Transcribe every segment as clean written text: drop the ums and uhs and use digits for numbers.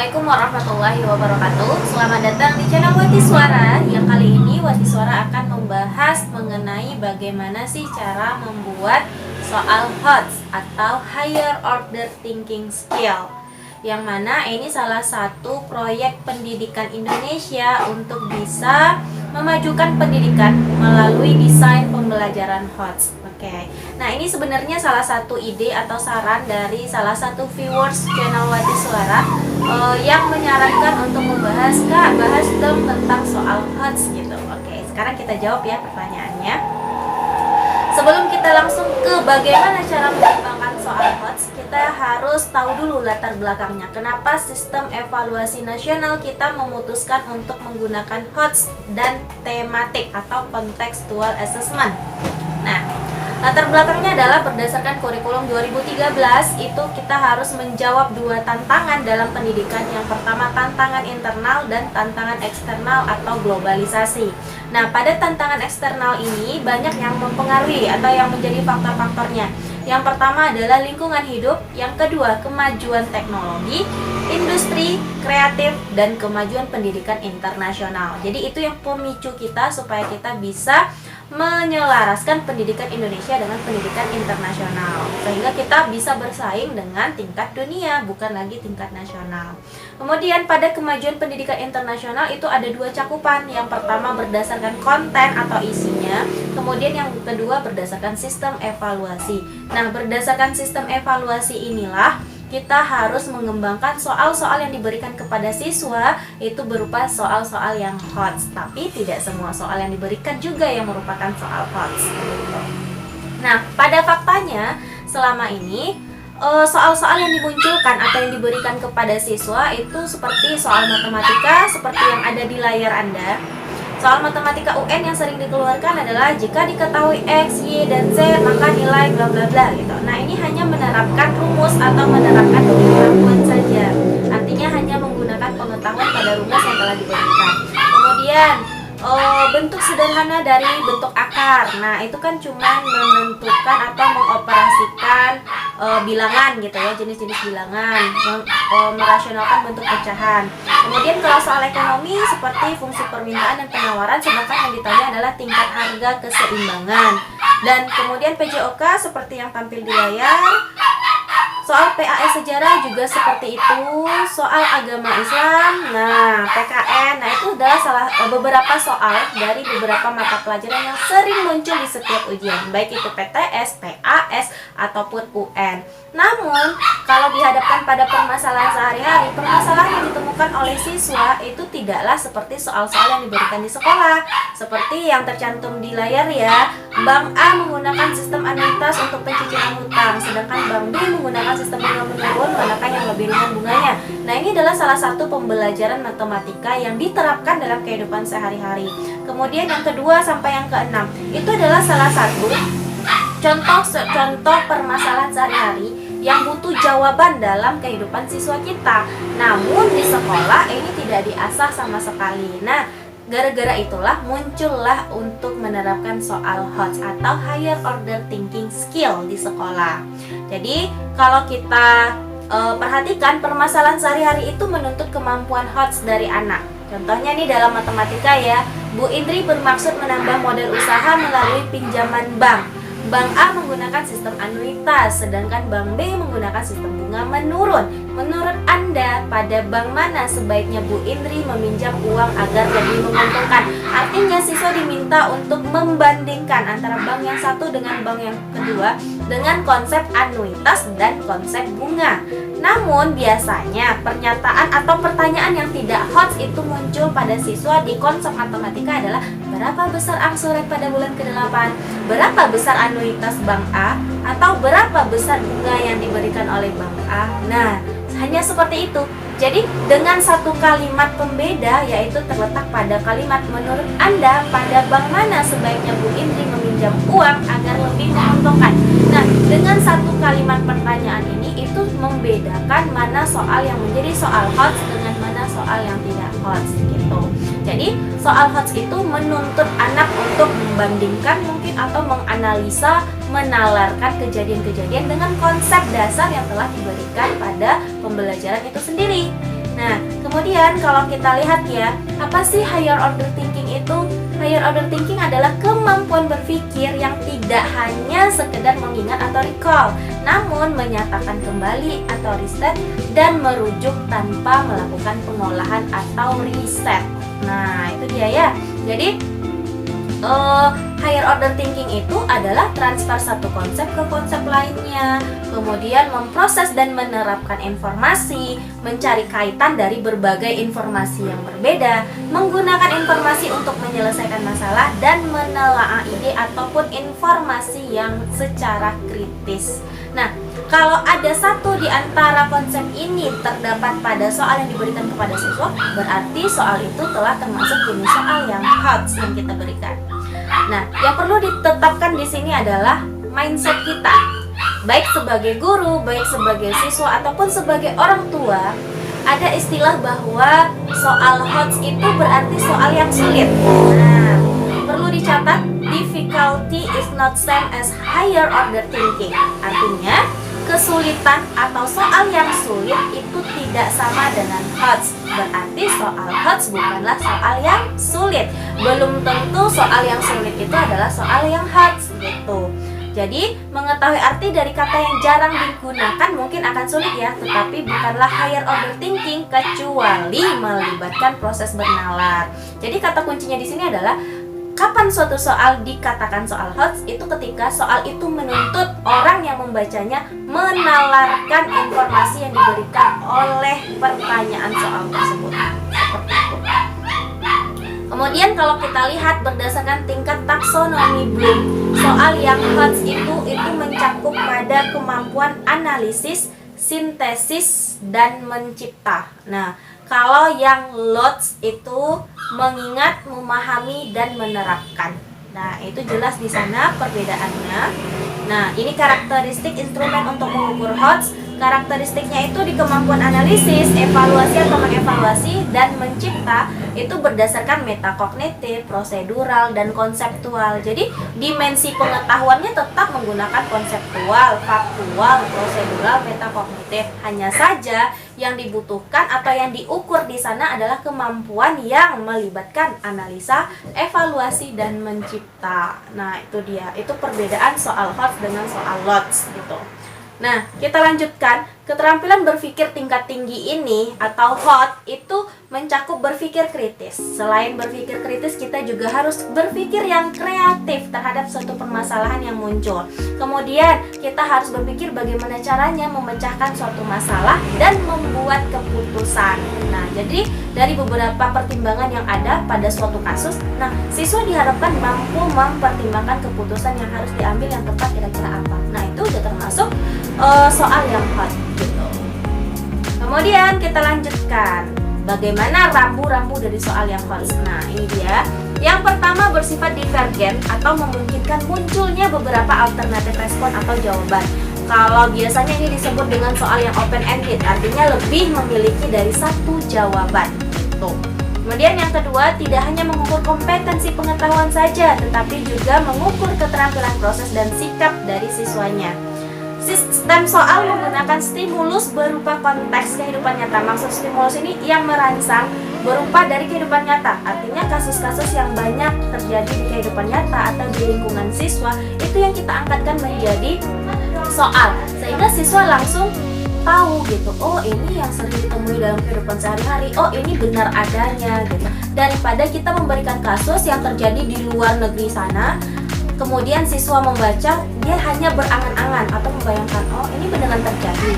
Assalamualaikum warahmatullahi wabarakatuh. Selamat datang di channel Wati Suara. Yang kali ini Wati Suara akan membahas mengenai bagaimana sih cara membuat soal HOTS atau Higher Order Thinking Skill. Yang mana ini salah satu proyek pendidikan Indonesia untuk bisa memajukan pendidikan melalui desain pembelajaran HOTS. Oke. Nah, ini sebenarnya salah satu ide atau saran dari salah satu viewers channel Wati Suara yang menyarankan untuk membahas, Kak, bahas dong tentang soal HOTS gitu. Oke, sekarang kita jawab ya pertanyaannya. Sebelum kita langsung ke bagaimana cara mengembangkan soal HOTS, kita harus tahu dulu latar belakangnya. Kenapa sistem evaluasi nasional kita memutuskan untuk menggunakan HOTS dan tematik atau contextual assessment. Nah, latar belakangnya adalah berdasarkan kurikulum 2013, itu kita harus menjawab dua tantangan dalam pendidikan. Yang pertama tantangan internal dan tantangan eksternal atau globalisasi. Nah, pada tantangan eksternal ini banyak yang mempengaruhi atau yang menjadi faktor-faktornya. Yang pertama adalah lingkungan hidup, yang kedua kemajuan teknologi, industri, kreatif, dan kemajuan pendidikan internasional. Jadi itu yang pemicu kita supaya kita bisa menyelaraskan pendidikan Indonesia dengan pendidikan internasional, sehingga kita bisa bersaing dengan tingkat dunia, bukan lagi tingkat nasional. Kemudian pada kemajuan pendidikan internasional itu ada dua cakupan. Yang pertama berdasarkan konten atau isinya, kemudian yang kedua berdasarkan sistem evaluasi. Nah, berdasarkan sistem evaluasi inilah kita harus mengembangkan soal-soal yang diberikan kepada siswa itu berupa soal-soal yang HOTS, tapi tidak semua soal yang diberikan juga yang merupakan soal HOTS. Nah, pada faktanya selama ini soal-soal yang dimunculkan atau yang diberikan kepada siswa itu seperti soal matematika seperti yang ada di layar Anda. Soal matematika UN yang sering dikeluarkan adalah jika diketahui X, Y, dan Z maka nilai bla bla bla gitu. Nah, ini hanya menerapkan rumus atau menerapkan pengetahuan saja. Artinya hanya menggunakan pengetahuan pada rumus yang telah diberikan. Kemudian bentuk sederhana dari bentuk akar. Nah, itu kan cuma menentukan atau mengoperasikan bilangan gitu ya, jenis-jenis bilangan, merasionalkan bentuk pecahan. Kemudian kalau soal ekonomi seperti fungsi permintaan dan penawaran, sedangkan yang ditanya adalah tingkat harga keseimbangan. Dan kemudian PJOK seperti yang tampil di layar. Soal PAS sejarah juga seperti itu, soal agama Islam, nah PKN, nah itu adalah beberapa soal dari beberapa mata pelajaran yang sering muncul di setiap ujian, baik itu PTS, PAS, ataupun UN. Namun, kalau dihadapkan pada permasalahan sehari-hari, permasalahan yang ditemukan oleh siswa itu tidaklah seperti soal-soal yang diberikan di sekolah. Seperti yang tercantum di layar ya, Bank A menggunakan sistem anuitas untuk pencicilan hutang, sedangkan Bank B menggunakan sistem bunga menurun, manakah yang lebih ringan bunganya. Nah, ini adalah salah satu pembelajaran matematika yang diterapkan dalam kehidupan sehari-hari. Kemudian yang kedua sampai yang keenam, itu adalah salah satu contoh permasalahan sehari-hari yang butuh jawaban dalam kehidupan siswa kita. Namun di sekolah ini tidak diasah sama sekali. Nah, gara-gara itulah muncullah untuk menerapkan soal HOTS atau Higher Order Thinking Skill di sekolah. Jadi kalau kita perhatikan permasalahan sehari-hari itu menuntut kemampuan HOTS dari anak. Contohnya nih dalam matematika ya, Bu Indri bermaksud menambah modal usaha melalui pinjaman bank. Bank A menggunakan sistem anuitas, sedangkan Bank B menggunakan sistem bunga menurun. Menurut Anda, pada bank mana sebaiknya Bu Indri meminjam uang agar lebih menguntungkan? Artinya siswa diminta untuk membandingkan antara bank yang satu dengan bank yang kedua dengan konsep anuitas dan konsep bunga. Namun biasanya pernyataan atau pertanyaan yang tidak HOTS itu muncul pada siswa di konsep matematika adalah berapa besar angsuran pada bulan ke-8, berapa besar anuitas bank A, atau berapa besar bunga yang diberikan oleh bank A. Nah, hanya seperti itu. Jadi dengan satu kalimat pembeda, yaitu terletak pada kalimat menurut Anda pada bank mana sebaiknya Bu Indri meminjam uang agar lebih menguntungkan. Nah, dengan satu kalimat pertanyaan ini itu membedakan mana soal yang menjadi soal HOTS dengan mana soal yang tidak HOTS gitu. Jadi soal HOTS itu menuntut anak untuk membandingkan mungkin atau menganalisa, menalarkan kejadian-kejadian dengan konsep dasar yang telah diberikan pada pembelajaran itu sendiri. Nah, kemudian kalau kita lihat ya, apa sih higher order thinking itu? Higher order thinking adalah kemampuan berpikir yang tidak hanya sekedar mengingat atau recall, namun menyatakan kembali atau riset dan merujuk tanpa melakukan pengolahan atau riset. Nah, itu dia ya. Jadi, higher order thinking itu adalah transfer satu konsep ke konsep lainnya, kemudian memproses dan menerapkan informasi, mencari kaitan dari berbagai informasi yang berbeda, menggunakan informasi untuk menyelesaikan masalah, dan menelaah ide ataupun informasi yang secara kritis. Nah, kalau ada satu di antara konsep ini terdapat pada soal yang diberikan kepada siswa, berarti soal itu telah termasuk jenis soal yang HOTS yang kita berikan. Nah, yang perlu ditetapkan di sini adalah mindset kita. Baik sebagai guru, baik sebagai siswa, ataupun sebagai orang tua, ada istilah bahwa soal HOTS itu berarti soal yang sulit. Nah, perlu dicatat, difficulty is not same as higher order thinking. Artinya, kesulitan atau soal yang sulit itu tidak sama dengan HOTS. Berarti soal HOTS bukanlah soal yang sulit. Belum tentu soal yang sulit itu adalah soal yang HOTS gitu. Jadi, mengetahui arti dari kata yang jarang digunakan mungkin akan sulit ya, tetapi bukanlah higher order thinking kecuali melibatkan proses bernalar. Jadi, kata kuncinya di sini adalah kapan suatu soal dikatakan soal HOTS itu ketika soal itu menuntut orang yang membacanya menalarkan informasi yang diberikan oleh pertanyaan soal tersebut. Seperti itu. Kemudian kalau kita lihat berdasarkan tingkat taksonomi Bloom, soal yang HOTS itu mencakup pada kemampuan analisis, sintesis, dan mencipta. Nah, kalau yang LOTS itu mengingat, memahami, dan menerapkan. Nah, itu jelas di sana perbedaannya. Nah, ini karakteristik instrumen untuk mengukur HOTS. Karakteristiknya itu di kemampuan analisis, evaluasi atau mengevaluasi, dan mencipta itu berdasarkan metakognitif, prosedural, dan konseptual. Jadi, dimensi pengetahuannya tetap menggunakan konseptual, faktual, prosedural, metakognitif. Hanya saja yang dibutuhkan atau yang diukur di sana adalah kemampuan yang melibatkan analisa, evaluasi, dan mencipta. Nah, itu dia. Itu perbedaan soal HOTS dengan soal LOTS gitu. Nah, kita lanjutkan. Keterampilan berpikir tingkat tinggi ini atau HOT itu mencakup berpikir kritis. Selain berpikir kritis, kita juga harus berpikir yang kreatif terhadap suatu permasalahan yang muncul. Kemudian, kita harus berpikir bagaimana caranya memecahkan suatu masalah dan membuat keputusan. Nah, jadi dari beberapa pertimbangan yang ada pada suatu kasus, nah, siswa diharapkan mampu mempertimbangkan keputusan yang harus diambil yang tepat kira-kira apa. Nah, itu udah termasuk soal yang HOT gitu. Kemudian kita lanjutkan bagaimana rambu-rambu dari soal yang HOT. Nah, ini dia. Yang pertama bersifat divergen atau memungkinkan munculnya beberapa alternatif respon atau jawaban. Kalau biasanya ini disebut dengan soal yang open-ended, artinya lebih memiliki dari satu jawaban gitu. Kemudian yang kedua, tidak hanya mengukur kompetensi pengetahuan saja, tetapi juga mengukur keterampilan proses dan sikap dari siswanya. Sistem soal menggunakan stimulus berupa konteks kehidupan nyata. Maksud stimulus ini yang merangsang berupa dari kehidupan nyata. Artinya kasus-kasus yang banyak terjadi di kehidupan nyata atau di lingkungan siswa, itu yang kita angkatkan menjadi soal. Sehingga siswa langsung tahu gitu, oh ini yang sering ditemui dalam kehidupan sehari-hari, oh ini benar adanya gitu. Daripada kita memberikan kasus yang terjadi di luar negeri sana, kemudian siswa membaca, dia hanya berangan-angan atau membayangkan, oh ini beneran terjadi.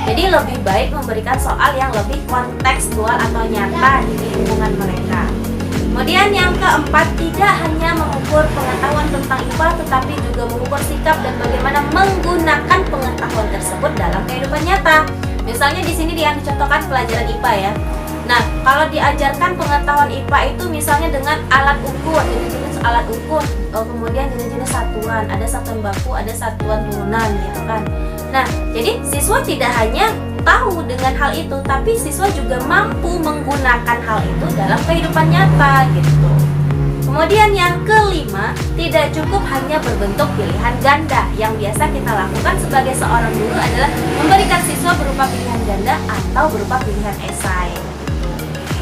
Jadi lebih baik memberikan soal yang lebih kontekstual atau nyata di lingkungan mereka. Kemudian yang keempat, tidak hanya mengukur pengetahuan tentang IPA, tetapi juga mengukur sikap dan bagaimana menggunakan pengetahuan tersebut dalam kehidupan nyata. Misalnya di sini yang dicontohkan pelajaran IPA ya. Nah, kalau diajarkan pengetahuan IPA itu misalnya dengan alat ukur, jenis-jenis alat ukur, kemudian jenis-jenis satuan, ada satuan baku, ada satuan turunan gitu kan. Nah, jadi siswa tidak hanya tahu dengan hal itu, tapi siswa juga mampu menggunakan hal itu dalam kehidupan nyata gitu. Kemudian yang kelima, tidak cukup hanya berbentuk pilihan ganda. Yang biasa kita lakukan sebagai seorang guru adalah memberikan siswa berupa pilihan ganda atau berupa pilihan esai.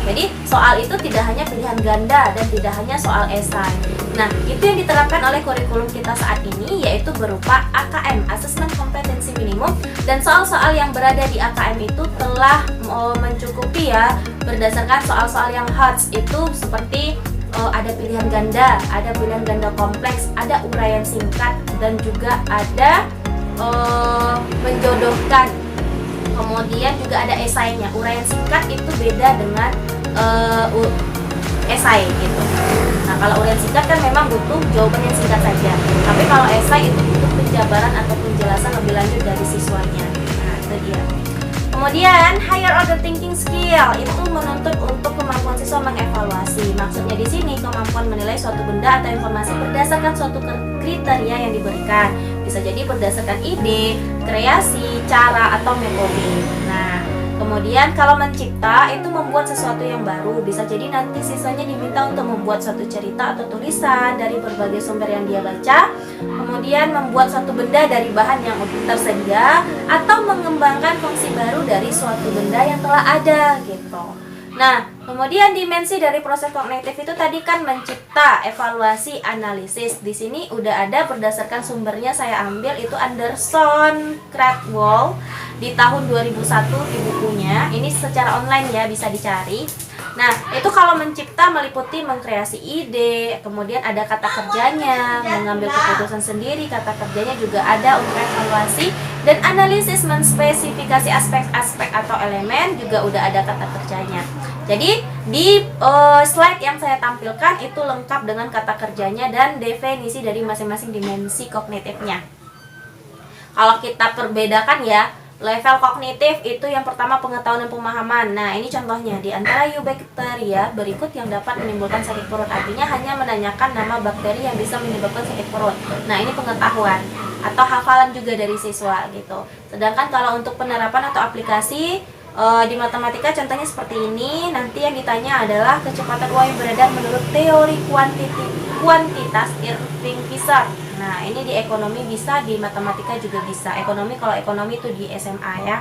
Jadi soal itu tidak hanya pilihan ganda dan tidak hanya soal esai. Nah, itu yang diterapkan oleh kurikulum kita saat ini, yaitu berupa AKM, Assessment Kompetensi Minimum, dan soal-soal yang berada di AKM itu telah mencukupi ya, berdasarkan soal-soal yang HOTS itu seperti ada pilihan ganda kompleks, ada uraian singkat, dan juga ada menjodohkan. Kemudian juga ada esainya. Uraian singkat itu beda dengan esai gitu. Nah, kalau uraian singkat kan memang butuh jawaban yang singkat saja. Tapi kalau esai itu butuh penjabaran atau penjelasan lebih lanjut dari siswanya. Nah, itu dia. Kemudian higher order thinking skill itu menuntut untuk kemampuan siswa mengevaluasi. Maksudnya di sini kemampuan menilai suatu benda atau informasi berdasarkan suatu kriteria yang diberikan. Bisa jadi berdasarkan ide, kreasi, cara, atau metode. Nah, kemudian kalau mencipta itu membuat sesuatu yang baru. Bisa jadi nanti siswanya diminta untuk membuat suatu cerita atau tulisan dari berbagai sumber yang dia baca. Kemudian membuat suatu benda dari bahan yang tersedia, atau mengembangkan fungsi baru dari suatu benda yang telah ada gitu. Nah, kemudian dimensi dari proses kognitif itu tadi kan mencipta, evaluasi, analisis. Di sini udah ada berdasarkan sumbernya, saya ambil itu Anderson Krathwohl di tahun 2001 di bukunya. Ini secara online ya, bisa dicari. Nah, itu kalau mencipta meliputi mengkreasi ide, kemudian ada kata kerjanya, mengambil keputusan sendiri, kata kerjanya juga ada untuk evaluasi, dan analisis menspesifikasi aspek-aspek atau elemen juga udah ada kata kerjanya. Jadi di slide yang saya tampilkan itu lengkap dengan kata kerjanya dan definisi dari masing-masing dimensi kognitifnya. Kalau kita perbedakan ya, level kognitif itu yang pertama pengetahuan dan pemahaman. Nah, ini contohnya di antara eubacteria berikut yang dapat menimbulkan sakit perut. Artinya hanya menanyakan nama bakteri yang bisa menyebabkan sakit perut. Nah, ini pengetahuan atau hafalan juga dari siswa gitu. Sedangkan kalau untuk penerapan atau aplikasi di matematika contohnya seperti ini. Nanti yang ditanya adalah kecepatan uang yang beredar menurut teori kuantitas Irving Fisher. Nah, ini di ekonomi bisa, di matematika juga bisa. Ekonomi, kalau ekonomi itu di SMA ya.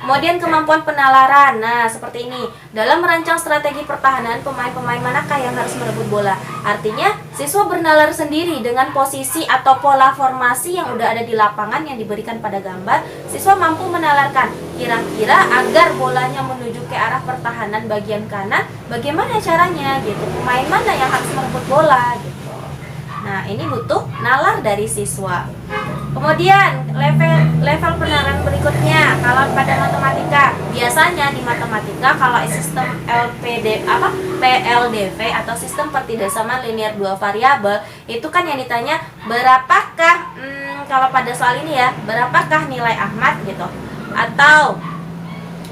Kemudian kemampuan penalaran. Nah, seperti ini. Dalam merancang strategi pertahanan, pemain-pemain manakah yang harus merebut bola? Artinya, siswa bernalar sendiri dengan posisi atau pola formasi yang udah ada di lapangan yang diberikan pada gambar. Siswa mampu menalarkan kira-kira agar bolanya menuju ke arah pertahanan bagian kanan, bagaimana caranya gitu. Pemain mana yang harus merebut bola gitu. Nah, ini butuh nalar dari siswa. Kemudian level penalaran berikutnya, kalau pada matematika, biasanya di matematika kalau sistem PLDV atau sistem pertidasamaan linear dua variabel, itu kan yang ditanya berapakah kalau pada soal ini ya, berapakah nilai Ahmad gitu, atau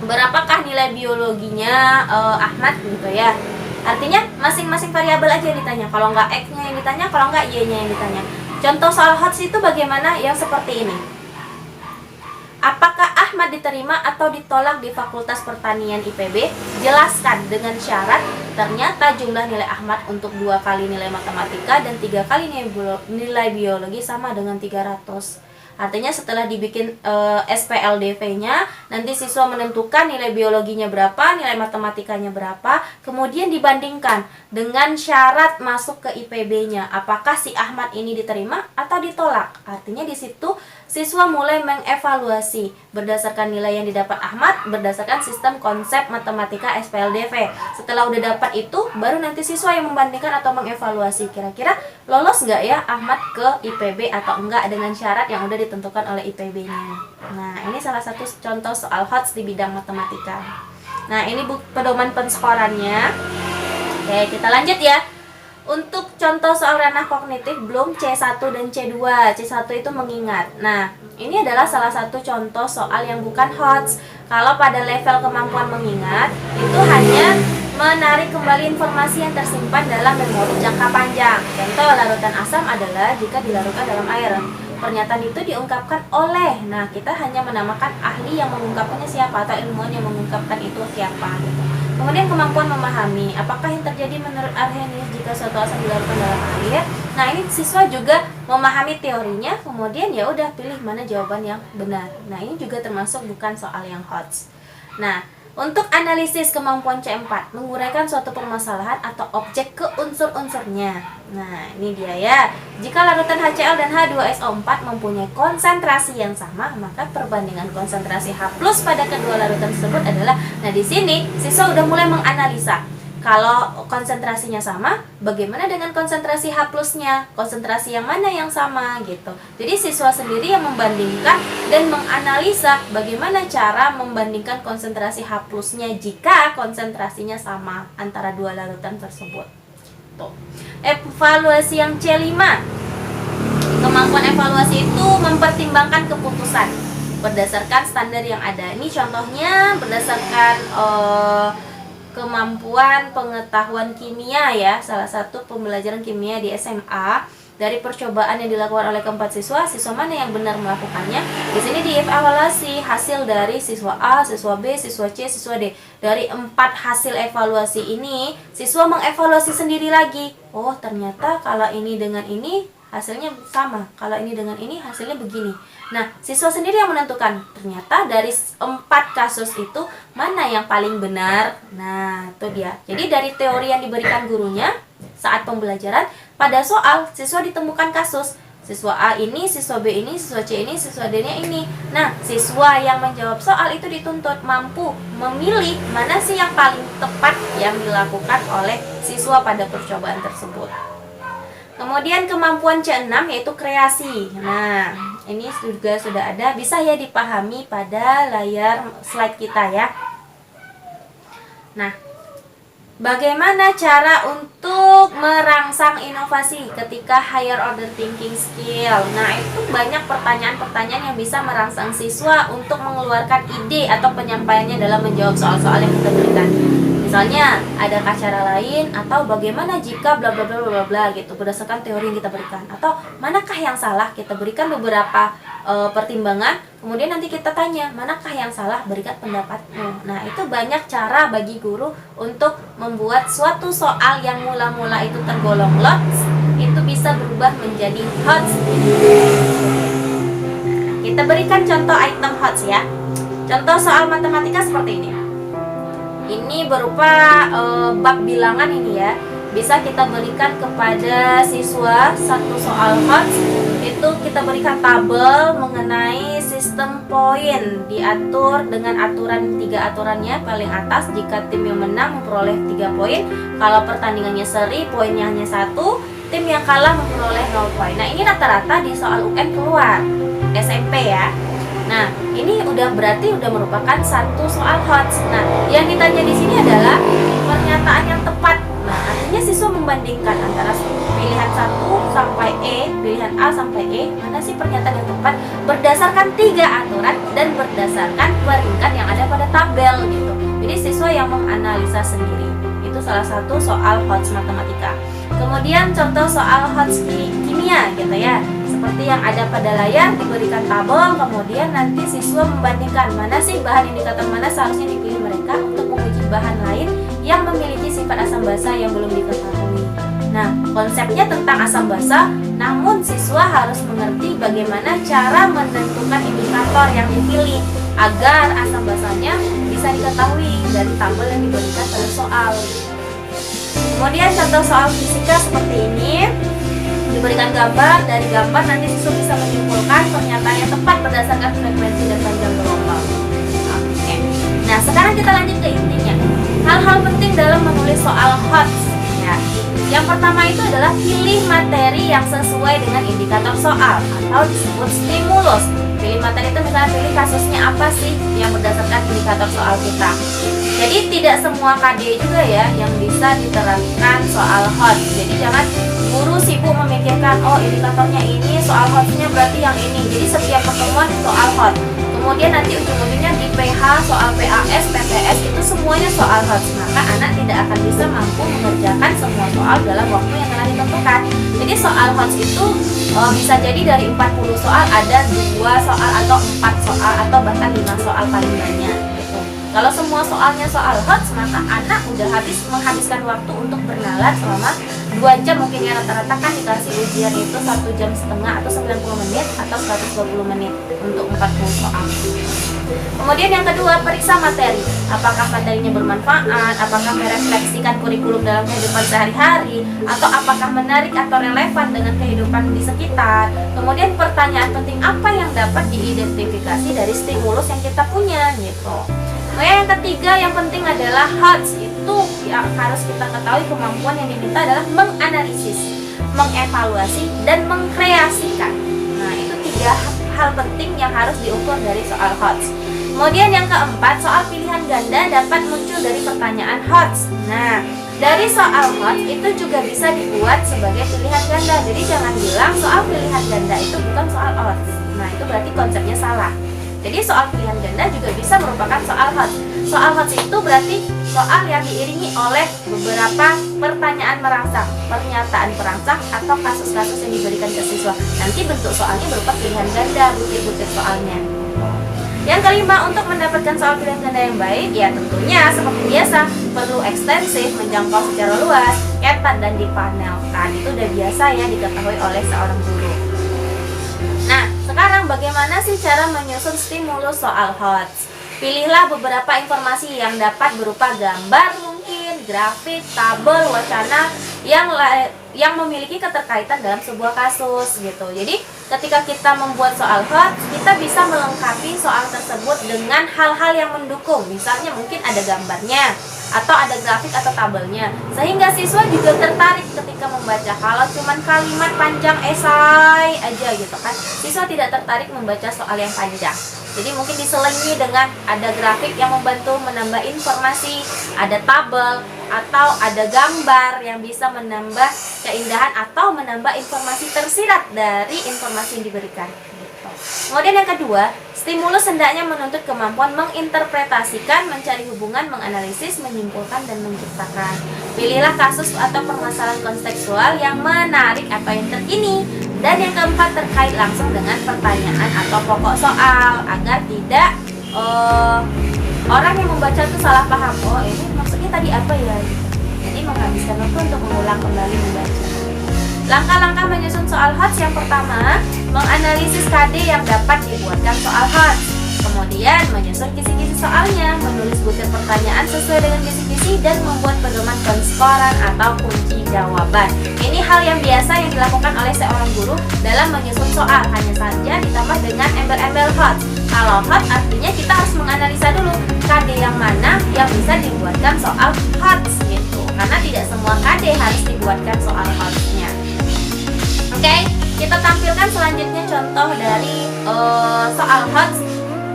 berapakah nilai biologinya Ahmad gitu ya. Artinya masing-masing variabel aja yang ditanya. Kalau nggak X-nya yang ditanya, kalau nggak Y-nya yang ditanya. Contoh soal HOTS itu bagaimana? Yang seperti ini. Apakah Ahmad diterima atau ditolak di Fakultas Pertanian IPB? Jelaskan dengan syarat ternyata jumlah nilai Ahmad untuk 2 kali nilai matematika dan 3 kali nilai biologi sama dengan 300. Artinya setelah dibikin SPLDV-nya, nanti siswa menentukan nilai biologinya berapa, nilai matematikanya berapa, kemudian dibandingkan dengan syarat masuk ke IPB-nya. Apakah si Ahmad ini diterima atau ditolak? Artinya di situ siswa mulai mengevaluasi berdasarkan nilai yang didapat Ahmad, berdasarkan sistem konsep matematika SPLDV. Setelah udah dapat itu, baru nanti siswa yang membandingkan atau mengevaluasi kira-kira lolos nggak ya Ahmad ke IPB atau enggak dengan syarat yang udah ditentukan oleh IPB-nya. Nah, ini salah satu contoh soal HOTS di bidang matematika. Nah, ini pedoman penskorannya. Oke, kita lanjut ya. Untuk contoh soal ranah kognitif belum C1 dan C2. C1 itu mengingat. Nah, ini adalah salah satu contoh soal yang bukan HOTS. Kalau pada level kemampuan mengingat, itu hanya menarik kembali informasi yang tersimpan dalam memori jangka panjang. Contoh larutan asam adalah jika dilarutkan dalam air. Pernyataan itu diungkapkan oleh, nah kita hanya menamakan ahli yang mengungkapkannya siapa atau ilmuwan yang mengungkapkan itu siapa gitu. Kemudian kemampuan memahami, apakah yang terjadi menurut Arrhenius jika suatu asam dilarutkan dalam air. Nah, ini siswa juga memahami teorinya, kemudian ya udah pilih mana jawaban yang benar. Nah, ini juga termasuk bukan soal yang HOTS. Nah, Untuk analisis kemampuan C4, menguraikan suatu permasalahan atau objek ke unsur-unsurnya. Nah, ini dia ya. Jika larutan HCl dan H2SO4 mempunyai konsentrasi yang sama, maka perbandingan konsentrasi H+ pada kedua larutan tersebut adalah, nah di sini siswa udah mulai menganalisa. Kalau konsentrasinya sama, bagaimana dengan konsentrasi H+-nya? Konsentrasi yang mana yang sama gitu. Jadi siswa sendiri yang membandingkan dan menganalisa bagaimana cara membandingkan konsentrasi H+-nya jika konsentrasinya sama antara dua larutan tersebut. Tuh. Evaluasi yang C5. Kemampuan evaluasi itu mempertimbangkan keputusan berdasarkan standar yang ada. Ini contohnya berdasarkan kemampuan pengetahuan kimia ya, salah satu pembelajaran kimia di SMA. Dari percobaan yang dilakukan oleh keempat siswa mana yang benar melakukannya? Di sini dievaluasi hasil dari siswa A, siswa B, siswa C, siswa D. Dari 4 hasil evaluasi ini, siswa mengevaluasi sendiri lagi. Oh, ternyata kalau ini dengan ini hasilnya sama, kalau ini dengan ini hasilnya begini. Nah, siswa sendiri yang menentukan. Ternyata dari 4 kasus itu mana yang paling benar. Nah, itu dia. Jadi dari teori yang diberikan gurunya saat pembelajaran, pada soal siswa ditemukan kasus. Siswa A ini, siswa B ini, siswa C ini, siswa D-nya ini. Nah, siswa yang menjawab soal itu dituntut mampu memilih mana sih yang paling tepat yang dilakukan oleh siswa pada percobaan tersebut. Kemudian kemampuan C6 yaitu kreasi. Nah, ini juga sudah ada, bisa ya dipahami pada layar slide kita ya. Nah, bagaimana cara untuk merangsang inovasi ketika higher order thinking skill? Nah, itu banyak pertanyaan-pertanyaan yang bisa merangsang siswa untuk mengeluarkan ide atau penyampaiannya dalam menjawab soal-soal yang kita berikan. Misalnya, adakah cara lain atau bagaimana jika bla bla bla bla bla gitu berdasarkan teori yang kita berikan, atau manakah yang salah? Kita berikan beberapa pertimbangan, kemudian nanti kita tanya manakah yang salah, berikan pendapatmu. Nah, itu banyak cara bagi guru untuk membuat suatu soal yang mula-mula itu tergolong lots itu bisa berubah menjadi HOTS. Kita berikan contoh item HOTS ya. Contoh soal matematika seperti ini. Ini berupa bab bilangan ini ya. Bisa kita berikan kepada siswa satu soal HOTS. Itu kita berikan tabel mengenai sistem poin, diatur dengan aturan 3 aturannya. Paling atas jika tim yang menang memperoleh 3 poin. Kalau pertandingannya seri, poinnya hanya 1. Tim yang kalah memperoleh 0 poin. Nah, ini rata-rata di soal UN keluar SMP ya. Nah, ini berarti udah merupakan satu soal HOTS. Nah, yang ditanya di sini adalah pernyataan yang tepat. Nah, artinya siswa membandingkan antara pilihan 1 sampai E, pilihan A sampai E, mana sih pernyataan yang tepat berdasarkan 3 aturan dan berdasarkan peringkat yang ada pada tabel gitu. Jadi siswa yang menganalisa sendiri. Itu salah satu soal HOTS matematika. Kemudian contoh soal HOTS kimia gitu ya. Seperti yang ada pada layar, diberikan tabel, kemudian nanti siswa membandingkan mana sih bahan indikator mana seharusnya dipilih mereka untuk menguji bahan lain yang memiliki sifat asam basa yang belum diketahui. Nah, konsepnya tentang asam basa, namun siswa harus mengerti bagaimana cara menentukan indikator yang dipilih agar asam basanya bisa diketahui dari tabel yang diberikan pada soal. Kemudian contoh soal fisika seperti ini. Diberikan gambar, dari gambar nanti siswa bisa menyimpulkan pernyataan yang tepat berdasarkan frekuensi dan panjang gelombang. Oke. Nah, sekarang kita lanjut ke intinya. Hal-hal penting dalam menulis soal HOTS ya. Yang pertama itu adalah pilih materi yang sesuai dengan indikator soal atau disebut stimulus. Pilih materi itu misalnya pilih kasusnya apa sih yang berdasarkan indikator soal kita. Jadi tidak semua KD juga ya yang bisa diterapkan soal HOTS. Jadi jangan guru sibuk memikirkan, oh indikatornya ini, soal HOTS-nya berarti yang ini. Jadi setiap pertemuan soal HOTS. Kemudian nanti ujung-ujungnya di PH, soal PAS, PTS itu semuanya soal HOTS. Maka anak tidak akan bisa mampu mengerjakan semua soal dalam waktu yang telah ditentukan. Jadi soal HOTS itu bisa jadi dari 40 soal ada 2 soal atau 4 soal atau bahkan 5 soal paling banyak gitu. Kalau semua soalnya soal HOTS, maka anak udah menghabiskan waktu untuk bernalar selama 2 jam. Mungkin ya rata-rata kan dikasih ujian itu 1,5 jam atau 90 menit atau 120 menit untuk 40 soal. Kemudian yang kedua, periksa materi. Apakah materinya bermanfaat, apakah merefleksikan kurikulum dalam kehidupan sehari-hari, atau apakah menarik atau relevan dengan kehidupan di sekitar. Kemudian pertanyaan penting apa yang dapat diidentifikasi dari stimulus yang kita punya gitu. Kemudian yang ketiga yang penting adalah HOTS. Itu yang harus kita ketahui, kemampuan yang diminta adalah menganalisis, mengevaluasi, dan mengkreasikan. Nah, itu 3 hal penting yang harus diukur dari soal HOTS. Kemudian yang keempat, soal pilihan ganda dapat muncul dari pertanyaan HOTS. Nah, dari soal HOTS itu juga bisa dibuat sebagai pilihan ganda. Jadi jangan bilang soal pilihan ganda itu bukan soal HOTS. Nah, itu berarti konsepnya salah. Jadi soal pilihan ganda juga bisa merupakan soal HOTS. Soal HOTS itu berarti soal yang diiringi oleh beberapa pertanyaan merangsang, pernyataan perangsang, atau kasus-kasus yang diberikan ke siswa. Nanti bentuk soalnya berupa pilihan ganda, butir-butir soalnya. Yang kelima, untuk mendapatkan soal pilihan ganda yang baik, ya tentunya seperti biasa perlu ekstensif, menjangkau secara luas, ketat, dan dipanelkan. Itu udah biasa ya diketahui oleh seorang guru. Nah, sekarang bagaimana sih cara menyusun stimulus soal HOTS? Pilihlah beberapa informasi yang dapat berupa gambar mungkin, grafik, tabel, wacana yang memiliki keterkaitan dalam sebuah kasus gitu. Jadi ketika kita membuat soal HOTS, kita bisa melengkapi soal tersebut dengan hal-hal yang mendukung. Misalnya mungkin ada gambarnya, atau ada grafik atau tabelnya, sehingga siswa juga tertarik ketika membaca. Kalau cuma kalimat panjang esai aja gitu kan, siswa tidak tertarik membaca soal yang panjang. Jadi mungkin diselingi dengan ada grafik yang membantu menambah informasi, ada tabel atau ada gambar yang bisa menambah keindahan atau menambah informasi tersirat dari informasi yang diberikan. Kemudian yang kedua, stimulus hendaknya menuntut kemampuan menginterpretasikan, mencari hubungan, menganalisis, menyimpulkan, dan menciptakan. Pilihlah kasus atau permasalahan kontekstual yang menarik atau yang terkini. Dan yang keempat, terkait langsung dengan pertanyaan atau pokok soal, agar tidak orang yang membaca itu salah paham. Oh, ini maksudnya tadi apa ya? Jadi menghabiskan waktu untuk mengulang kembali membaca. Langkah-langkah menyusun soal HOTS: yang pertama, menganalisis KD yang dapat dibuatkan soal HOTS. Kemudian menyusun kisi-kisi soalnya, menulis butir pertanyaan sesuai dengan kisi-kisi, dan membuat pedoman penskoran atau kunci jawaban. Ini hal yang biasa yang dilakukan oleh seorang guru dalam menyusun soal, hanya saja ditambah dengan embel-embel HOTS. Kalau HOTS artinya kita harus menganalisa dulu KD yang mana yang bisa dibuatkan soal HOTS gitu. Karena tidak semua KD harus dibuatkan soal HOTS-nya. Oke, kita tampilkan selanjutnya contoh dari soal HOTS.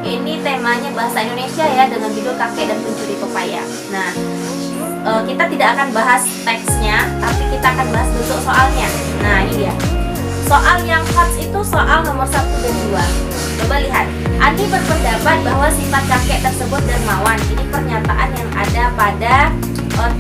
Ini temanya bahasa Indonesia ya, dengan judul Kakek dan Pencuri Pepaya. Nah, kita tidak akan bahas teksnya, tapi kita akan bahas bentuk soalnya. Nah, ini dia. Soal yang HOTS itu soal nomor 1 dan 2. Coba lihat. Ani berpendapat bahwa sifat kakek tersebut dermawan. Ini pernyataan yang ada pada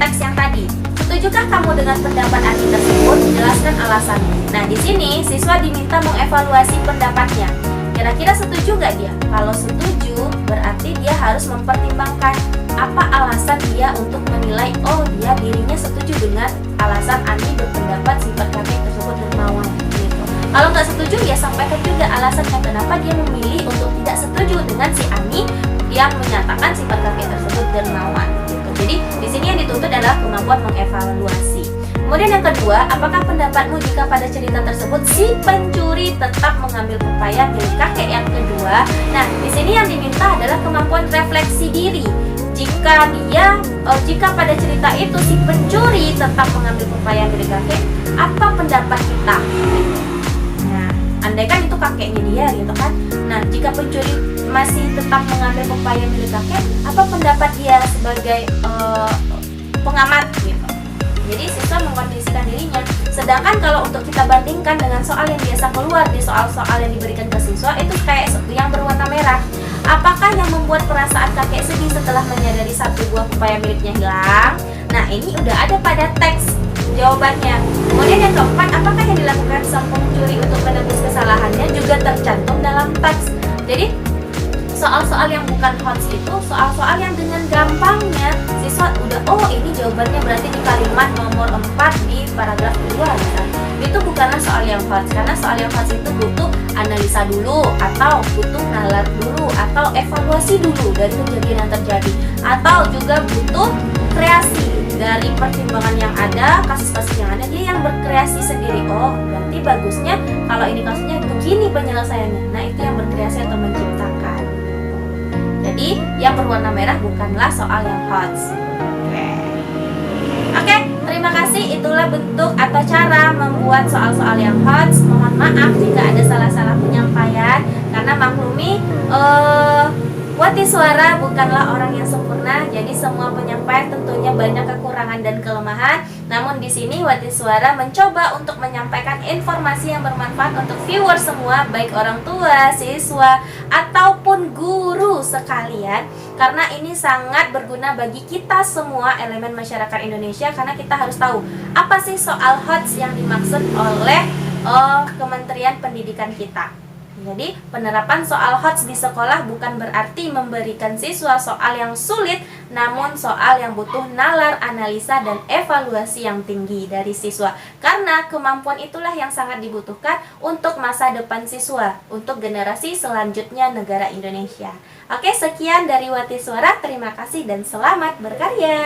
teks yang tadi. Setujukah kamu dengan pendapat Ani tersebut? Jelaskan alasannya. Nah, di sini siswa diminta mengevaluasi pendapatnya. Kira-kira setuju nggak dia? Kalau setuju, berarti dia harus mempertimbangkan apa alasan dia untuk menilai, oh dia dirinya setuju dengan alasan Ani berpendapat sifat kakek tersebut dermawan gitu. Kalau nggak setuju, ya sampaikan juga alasannya kenapa dia memilih untuk tidak setuju dengan si Ani yang menyatakan sifat kakek tersebut dermawan gitu. Jadi di sini yang dituntut adalah kemampuan mengevaluasi. Kemudian yang kedua, apakah pendapatmu jika pada cerita tersebut si pencuri tetap mengambil pepaya milik kakek? Yang kedua, nah di sini yang diminta adalah kemampuan refleksi diri. Jika pada cerita itu si pencuri tetap mengambil pepaya milik kakek, apa pendapat kita? Nah, andaikan itu kakeknya dia gitu kan. Nah, jika pencuri masih tetap mengambil pepaya milik kakek, apa pendapat dia sebagai pengamat gitu? Jadi siswa mengkondisikan dirinya. Sedangkan kalau untuk kita bandingkan dengan soal yang biasa keluar di soal-soal yang diberikan ke siswa, itu kayak yang berwarna merah. Apakah yang membuat perasaan kakek sedih setelah menyadari satu buah pepaya miliknya hilang? Nah, ini udah ada pada teks jawabannya. Kemudian yang keempat, apakah yang dilakukan sang pencuri untuk menebus kesalahannya juga tercantum dalam teks? Jadi soal-soal yang bukan HOTS itu soal-soal yang dengan gampangnya siswa udah, oh ini jawabannya berarti di kalimat nomor 4 di paragraf kedua misalnya. Itu bukanlah soal yang HOTS, karena soal yang HOTS itu butuh analisa dulu, atau butuh nalar dulu, atau evaluasi dulu dari kejadian yang terjadi, atau juga butuh kreasi dari pertimbangan yang ada, kasus-kasus yang ada, dia yang berkreasi sendiri. Oh, berarti bagusnya kalau ini kasusnya begini penyelesaiannya. Nah, itu yang berkreasi atau menciptakan. Jadi, yang berwarna merah bukanlah soal yang HOTS. Oke, terima kasih. Itulah bentuk atau cara membuat soal-soal yang HOTS. Mohon maaf jika ada salah-salah penyampaian, karena maklumi Wati Suara bukanlah orang yang sempurna, jadi semua penyampaian tentunya banyak kekurangan dan kelemahan. Namun di sini Wati Suara mencoba untuk menyampaikan informasi yang bermanfaat untuk viewer semua, baik orang tua, siswa, ataupun guru sekalian. Karena ini sangat berguna bagi kita semua elemen masyarakat Indonesia, karena kita harus tahu apa sih soal HOTS yang dimaksud oleh Kementerian Pendidikan kita. Jadi, penerapan soal HOTS di sekolah bukan berarti memberikan siswa soal yang sulit, namun soal yang butuh nalar, analisa, dan evaluasi yang tinggi dari siswa. Karena kemampuan itulah yang sangat dibutuhkan untuk masa depan siswa, untuk generasi selanjutnya negara Indonesia. Oke, sekian dari Wati Suara. Terima kasih dan selamat berkarya.